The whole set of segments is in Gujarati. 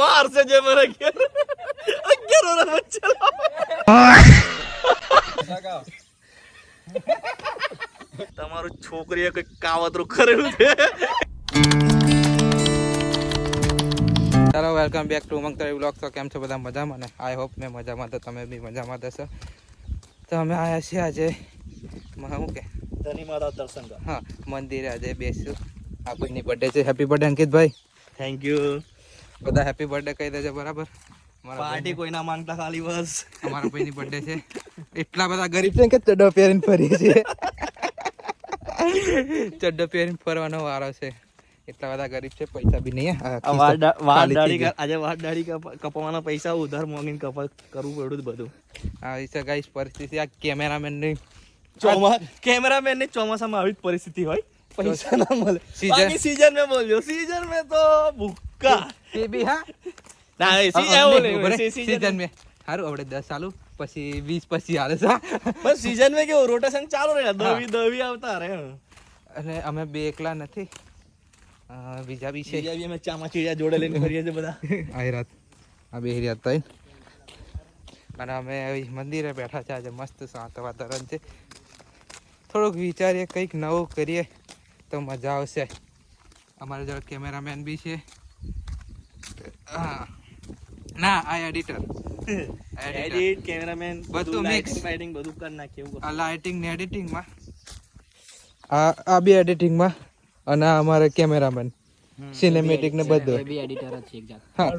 મારશે જે મને 11 બચ્ચા તમારું છોકરીએ કઈ કાવતરું કરેલું છે. ચાલો વેલકમ બેક ટુ મંગતરી વ્લોગ. તો કેમ છો બધા? મજામાં ને? આઈ હોપ મેં મજામાં, તો તમે બી મજામાં થશો. તો અમે આવ્યા છીએ આજે શું કે ધની માતા દર્શન કર. હા, મંદિરે આજે બેસ્યું. આ કોઈની બર્થડે છે. હેપી બર્થડે અંકિતભાઈ. Thank you. બધા હેપી બર્થડે કહી દેજો, બરાબર? પાર્ટી કોઈ ના માંગતા, ખાલી બસ અમારા ભાઈની બર્થડે છે. એટલા બધા ગરીબ છે કે ચડ્ડો પહેરીને ફરીએ છીએ. ચડ્ડો પહેરીને ફરવાનો વારો છે. એટલા બધા ગરીબ છે, પૈસા બી નહીં. આજે વાળ દાઢી કપાવવાના પૈસા ઉધાર માંગીને કરવું પડ્યું બધું. આવી છે ગાઈસ પરિસ્થિતિ. આ કેમેરામેન ની કેમેરામેન ની ચોમાસામાં આવી જ પરિસ્થિતિ હોય, પૈસા ના મળે. સીઝન सीजन में बोल सीजन में तो भूखा એ બી હા ના સીઝન મે હારું આપણે 10 ચાલુ પછી 20 પછી આવે છે. બસ सीजन में કેવું રોટેશન ચાલુ રહે, દવી આવતા રહે. અને અમે બે એકલા નથી, બીજા બી છે. બીજા બી અમે ચામાચીડિયા જોડે લઈને ફરીએ છીએ બધા. આ રાત આ બે રાત તઈ અને અમે મંદિરે બેઠા છે. આજે મસ્ત શાંત વાતાવરણ છે. થોડુંક વિચારીએ કંઈક નવું કરીએ તો મજા આવશે. અમારા જોડે કેમેરામેન બી છે. હા ના આ એડિટર એડિટ કેમેરામેન બધું મિક્સ લાઇટિંગ બધું કરી નાખીએ એવું. આ લાઇટિંગ ને એડિટિંગમાં આ બી એડિટિંગમાં અને આ અમારે કેમેરામેન સિનેમેટિક ને બધું એ બી એડિટર જ છે એક જાત. હા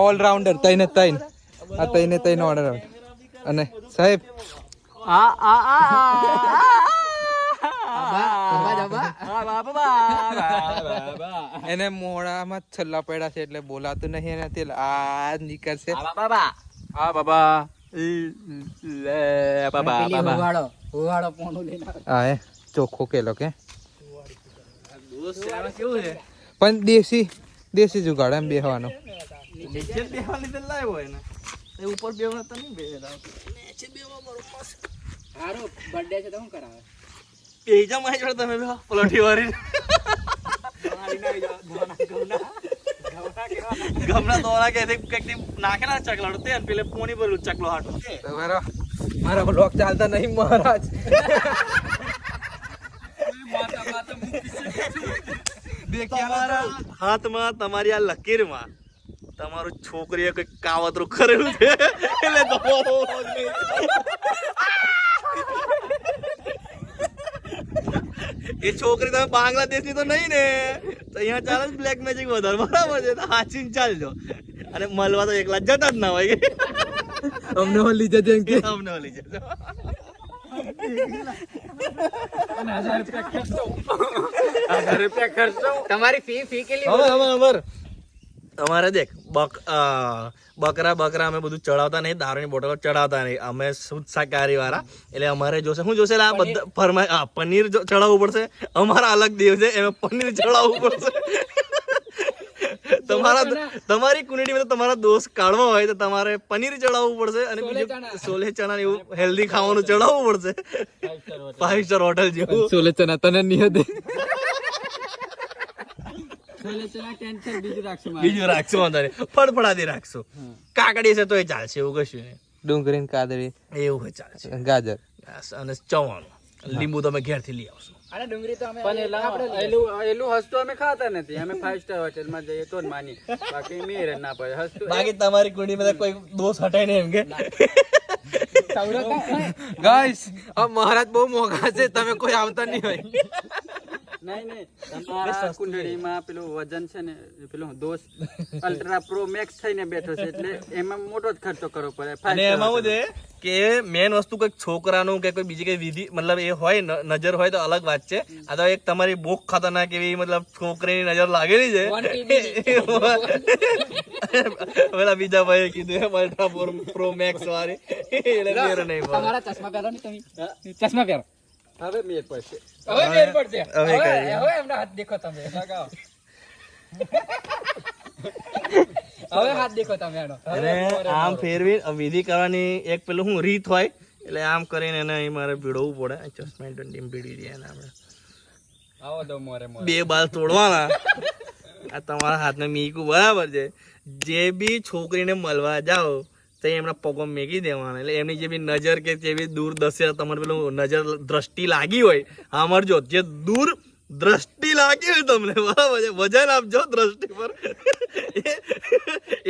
ઓલરાઉન્ડર તઈને તઈને આ તઈને તઈને ઓર્ડર. અને સાહેબ એને મોડામાં છલ્લા પડ્યા છે એટલે બોલાતું નહીં. એને તે આ નીકળશે. હા બાબા હુવાડો પોણું લઈને આવે. હા એ ચોખ્ખો કેલો કે કેવું છે પણ દેશી જુગાડ એમ બેહવાનો. નીચે બેવાની તો લાવ્યો હોય ને એ ઉપર બેવા તો નહીં બેવા. નીચે બેવા બરોબર હારું બર્થડે છે તો શું કરાવે? બેજા માં જોડે તમે બેહો પલોઠી વાળી ગમના દોરા કે કઈક નાખેલા ચકલાડો તે પેલે પોણી ભરેલું ચકલો હાટો મારા બ્લોગ ચાલતા નહીં મહારાજ. તમારા હાથમાં તમારી આ લકીરમાં તમારું છોકરીએ કઈક કાવતરું કરેલું છે એટલે એ છોકરી તમે બાંગ્લાદેશ ની તો નહીં ને, તો અહીંયા ચાલે બ્લેક મેજિક વધારે બરાબર છે. તો હાચીને ચાલજો અને મળવા તો એકલા જતા જ ના હોય. અમને ઓલી જજે કે અમને ઓલી જજો. તમારી ફી કેટલી? અમારે દેખ બકરા અમે બધું ચડાવતા નહીં, દારૂની બોટલો ચડાવતા નહીં. અમે શુદ્ધ શાકાહારી વાળા એટલે અમારે જોશે શું જોશે આ બધા ફરમાય પનીર ચડાવવું પડશે. અમારા અલગ દેવ છે એમાં પનીર ચડાવવું પડશે. તમારી કુંડીમાં તમારા દોસ્ત કાઢવા હોય તો તમારે પનીર ચડાવવું પડશે અને બીજું સોલે ચણા એવું હેલ્ધી ખાવાનું ચડાવવું પડશે. 5 સ્ટાર હોટલ જેવું. સોલે ચના તને નહીં દે. બીજું રાખશું વાંધો નહીં, ફળફળાથી રાખશું. કાકડી છે તો એ ચાલશે, એવું કશું નહીં. ડુંગળી કાદળી એવું હોય ચાલશે. ગાજર અને ચવાણું લીંબુ તમે ઘેરથી લઈ આવશો. અરે ડુંગળી તો અમે એલું હસતું અમે ખાતા નથી. અમે 5 સ્ટાર હોટેલમાં જઈએ તો જ માની, બાકી મેર ના પડે હસતું. બાકી તમારી કુંડીમાં કોઈ દોષ હટાય નહીં એમ કે ગાઈસ આ મહારાજ બહુ મોંઘા છે, તમે કોઈ આવતા નહીં હોય. નહીં તમારા કુંડળીમાં પેલું વજન છે ને, પેલું દોસ્ત અલ્ટ્રા પ્રો મેક્સ થઈને બેઠો છે એટલે એમાં મોટો જ ખર્ચો કરવો પડે. અને એમાં શું છે કે મેન વસ્તુ કઈક છોકરાનું કે કોઈ બીજી કઈ વિધિ મતલબ એ હોય નજર હોય તો અલગ વાત છે. આ તો એક તમારી બોક ખતરનાક એવી મતલબ છોકરીની નજર લાગેલી છે. પેલા બીજા ભાઈ કીધું અલ્ટ્રા પ્રો મેક્સ વાળી એટલે મેર નહીં પડે. તમારા ચશ્મા પહેરો ને તમે, ચશ્મા પહેરો. હવે મેર પડશે. હવે એમના હાથ દેખો તમે. હવે હાથ દેખો તમે એનો. અને આમ ફેરવી વિધિ કરવાની એક પેલું શું રીત હોય એટલે આમ કરીને એને અહીં મારે ભીડવવું પડે. ચશ્મા ટીમ ભીડી દે એને આપણે. આવો તો મોરે 2 બાલ તોડવાના. આ તમારા હાથમાં મીકું બરાબર છે. જે બી છોકરીને મળવા જાઓ તો એમના પગો મેકી દેવાના, એટલે એમની જે બી નજર કે જે બી દૂર દશે તમારે પેલું નજર દ્રષ્ટિ લાગી હોય, સાંભળજો, જે દૂર દ્રષ્ટિ લાગી હોય તમને, બરાબર છે, વજન આપજો દ્રષ્ટિ પર,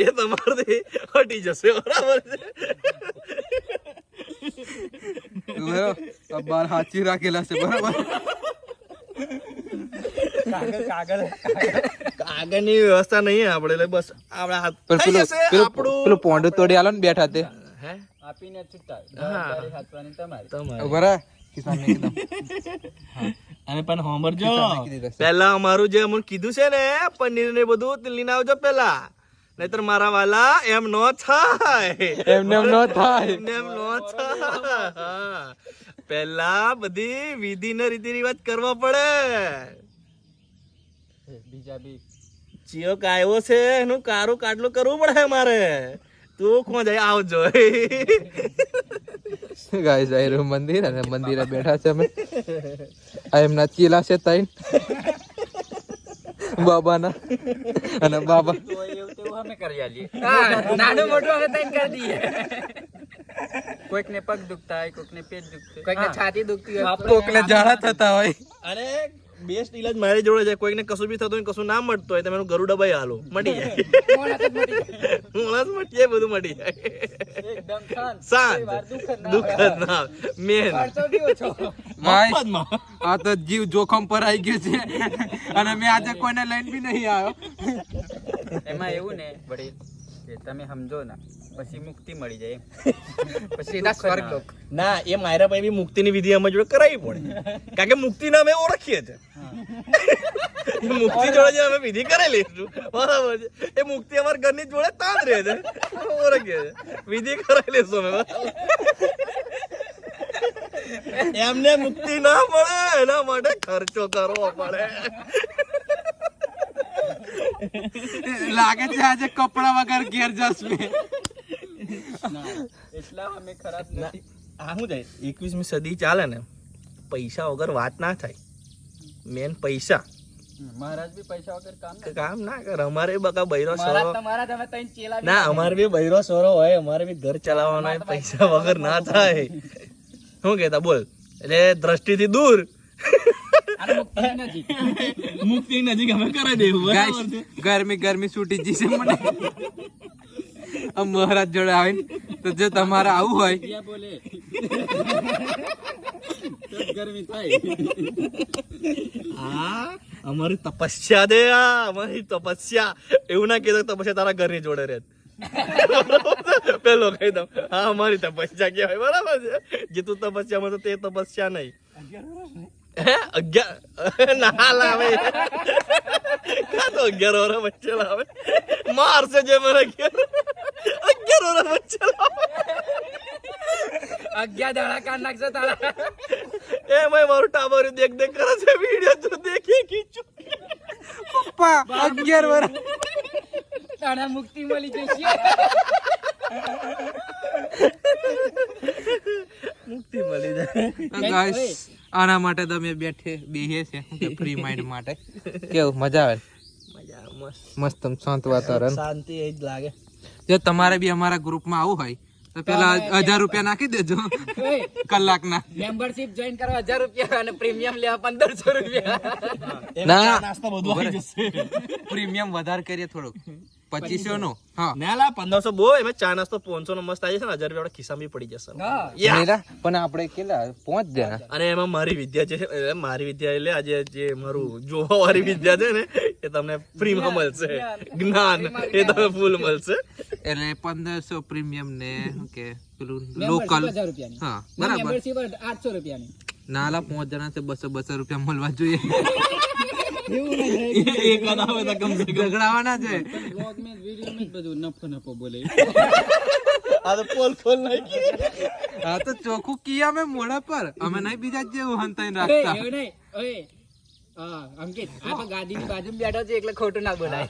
એ તમારાથી હટી જશે, બરાબર છે. બાર સાચી રાખેલા છે, બરાબર. કાગળની વ્યવસ્થા નહીં આપણે, એટલે બસ આપણા હાથ થઈ જશે આપણું. પેલું પોંડું તોડી આલો ને બેઠા તે. હે આપીને છૂટા, જવાબદારી હાથવાની તમારી. તમારે બરાબર કિસાનને કીધું. અને પણ સાંભળજો, કિસાનને કીધું છે. પહેલા અમારું જે અમને કીધું છે ને પનીર ને બધું તે લઈને આવજો પેલા, નહીતર મારા વાલા એમ નો થાય, એમને એમ ન થાય. એમને એમ નો થાય. હા. પહેલા બધી વિધિ ને રીતિ રિવાજ કરવા પડે. બીજા બી ચિયો કાયવો છે એનું કારું કાટલું કરવું પડે મારે. તું કોણ જાય આવજો. ગાઈસ આ રહ્યું મંદિર, અને મંદિરે બેઠા છે અમે. આ એમના ચીલા છે તૈન બાબાના, અને બાબા તો એવું તેવું અમે કરી આલીએ. નાનું મોટું અમે તૈન કરી દઈએ. કોઈકને પગ દુખતા હોય, કોઈકને પેટ દુખતું હોય, કોઈકને છાતી દુખતી હોય, કોકને ઝાડા થતા હોય. અને બેસ્ટ ઇલાજ મારી જોડે છે. કોઈને કશું બી થતું હોય, કશું ના મળતું હોય, તમે એનું ગરુડ દબાઈ હાલો, મટી જાય. મોણસ મટી જાય, બધું મટી જાય. એકદમ શાંત. શાંત, કોઈ વાર દુઃખ જ ના દુઃખ જ ના મેન ખર્ચો બી ઓછો. મફતમાં. આ તો જીવ જોખમ પર આવી ગયો છે, અને મેં આજે કોઈને લઈને બી નહીં આવ્યો. એમાં એવું ને વળી કે તમે સમજો ને પછી મુક્તિ મળી જાય એમ. પછી સીધા સ્વર્ગ લોક. ના, એ માયરા પાસે બી મુક્તિની વિધિ અમારી જોડે કરાવી પડે, કારણ કે મુક્તિને અમે ઓળખીએ છીએ. એ મુક્તિ જોડે જે અમે વિધિ કરેલી છે, બરાબર છે, એ મુક્તિ અમારા ઘરની જોડે તાજ રહે છે, ઓળખીએ છે, વિધિ કરાવી લેશું અમે, બરાબર. એમને મુક્તિ ના મળે એના માટે ખર્ચો કરવો પડે. લાગે છે આજે કપડા વગર ઘેર જશે. એટલા અમે ખરાબ નથી. આ શું જાય, 21મી સદી ચાલે ને, પૈસા વગર વાત ના થાય. મેન પૈસા. મહારાજ બી પૈસા વગર કામ ના. કામ ના કરે. અમારે બકા બૈરો મહારાજ સોરો, તમારા તમે તઈને ચેલા બી ના અમારે બી બૈરો સોરો હોય, અમારે બી ઘર ચલાવવાનો હોય, પૈસા વગર ના થાય. શું કેતા બોલ, એટલે દ્રષ્ટિથી દૂર, અને મુક્તિ નજીક. મુક્તિ નજીક અમે કરાવી દેવું, બરાબર છે. ગરમી ગરમી છૂટી જશે મને. આ મહારાજ જોડે આવીને તો જો તમારે આવું હોય, ક્યાં બોલે તો ગરમી થાય. આ અમારી તપસ્યા દે, આ અમારી તપસ્યા. એવું ના કહેતો તપસ્યા તારા ઘરની જોડે રહે. પેલો કહી દઉં, હા અમારી તપસ્યા કહેવાય, બરાબર છે. જે તું તપસ્યામાં તો તે તપસ્યા નહીં. 11 ના લાવે, કાં તો 11 વર્ષ વચ્ચે લાવે, મારશે જે મને 11 વર્ષ વચ્ચે લાવે. 11 દાડા કાઢ નાખશે તારા. એમાંય મારું ટાબરિયું દેખ દેખ કરે છે, વિડીયો તો દેખી ખીચું. પપ્પા 11 વર્ષ તારા મુક્તિ મળી જશે. મુક્તિ મળી જાય. ગાઈસ આના માટે તમે બેહીએ છે ફ્રી માઇન્ડ માટે. કેવું મજા આવે? મજા મસ્ત, મસ્ત શાંત વાતાવરણ. શાંતિ એ જ લાગે. જો તમારે બી અમારા ગ્રુપમાં આવું હોય તો પેલા 1000 રૂપિયા નાખી દેજો કલાકના. મેમ્બરશિપ જોઈન કરવા 1000 રૂપિયા અને પ્રીમિયમ લેવા 1500 રૂપિયા. ના, નાસ્તો બધું આવી જશે. પ્રીમિયમ વધારે કરીએ થોડુંક, 2500 નું. હા ના લા 1500 બહુ, એમાં ચા નાસ્તો 500 નો મસ્ત આવી જશે ને, 1000 રૂપિયા ખિસ્સા બી પડી જશે. હા. Yeah. મેરા પણ આપણે કેટલા 5 જણા. અને એમાં મારી વિદ્યા છે, એટલે મારી વિદ્યા એટલે આજે જે મારું જોવા વાળી વિદ્યા છે ને, એ તમને ફ્રીમાં મળશે. જ્ઞાન એ તમને ફૂલ મળશે. એટલે 1500 પ્રીમિયમ ને શું કે પેલું લોકલ. 1000 રૂપિયાની. હા બરાબર. મેમ્બરશિપ 800 રૂપિયાની. નાલા 5 જણા છે, 200 રૂપિયા મળવા જોઈએ. એવું નહીં. એક વાર આવે તો કમ સે કમ. ઝઘડાવાના છે. વ્લોગ મેં વિડિયો મેં બધું નફો બોલે. આ તો પોલ નાખી. હા તો ચોખ્ખું કિયા મેં મોઢા પર. અમે નહીં બીજા જેવું હંતાઈને ઓય, રાખતા. એવું નહીં. ઓય. હા, અંકિત, આ તો ગાડીની બાજુમાં બેઠો છે એટલે ખોટું ના બોલાય.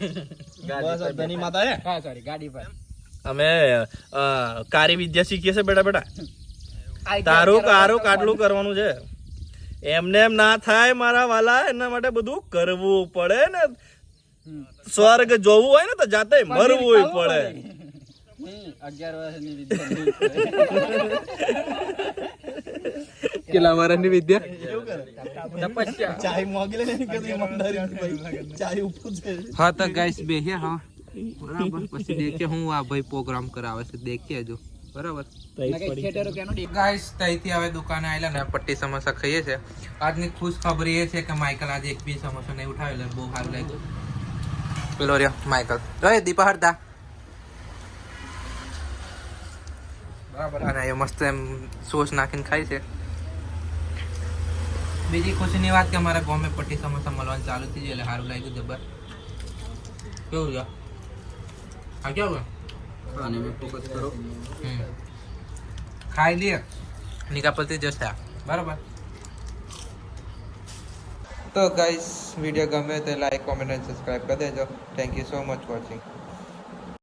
બસ ધની માતા હે. હા, સોરી, ગાડી પર. અમે કારી વિદ્યા શીખીએ છે બેટા બેટા. આ તારું કાટલું કરવાનું છે. એમને એમ ના થાય મારા વાલા, એના માટે બધું કરવું પડે ને. સ્વર્ગ જોવું હોય ને તો જાતે મરવું પડે. 11 વર્ષની વિદ્યા કેટલા વર્ષની વિદ્યા? તપસ્યા ચાય મોગી લે ને કદી ઈમાનદારી ભાઈ ચાય ઉપર છે. હા તો ગાઈસ બેહ્યા હા બરાબર. પછી દેખીએ હું આ ભાઈ પ્રોગ્રામ કરાવે છે, દેખીએ જો બરાબર. ગાઈસ ત્યાંથી હવે દુકાને આવેલા ને પટ્ટી સમોસા ખાઈએ છે. આજની ખુશ ખબર એ છે કે માઇકલ આજે એક બી સમોસો નહીં ઉઠાવેલો, બહુ સારું લાગ્યું. પેલો રહ્યો માઇકલ, જોયે દીપા હરતા બરાબર. અને એ મસ્ત એમ સોસ નાખીને ખાય છે. બીજી ખુશીની વાત કે અમારા ગામમાં પટ્ટી સમોસા મળવાનું ચાલુ થઈ ગયું એટલે સારું લાગ્યું જબર. કેવું છે આ? કેવું આને મેં ફોકસ કરો. ખાઈ લે નિકા પરથી જશે આ બરાબર. તો ગાઈસ વિડીયો ગમે તો લાઈક કોમેન્ટ અને સબસ્ક્રાઈબ કરી દેજો. Thank you so much watching.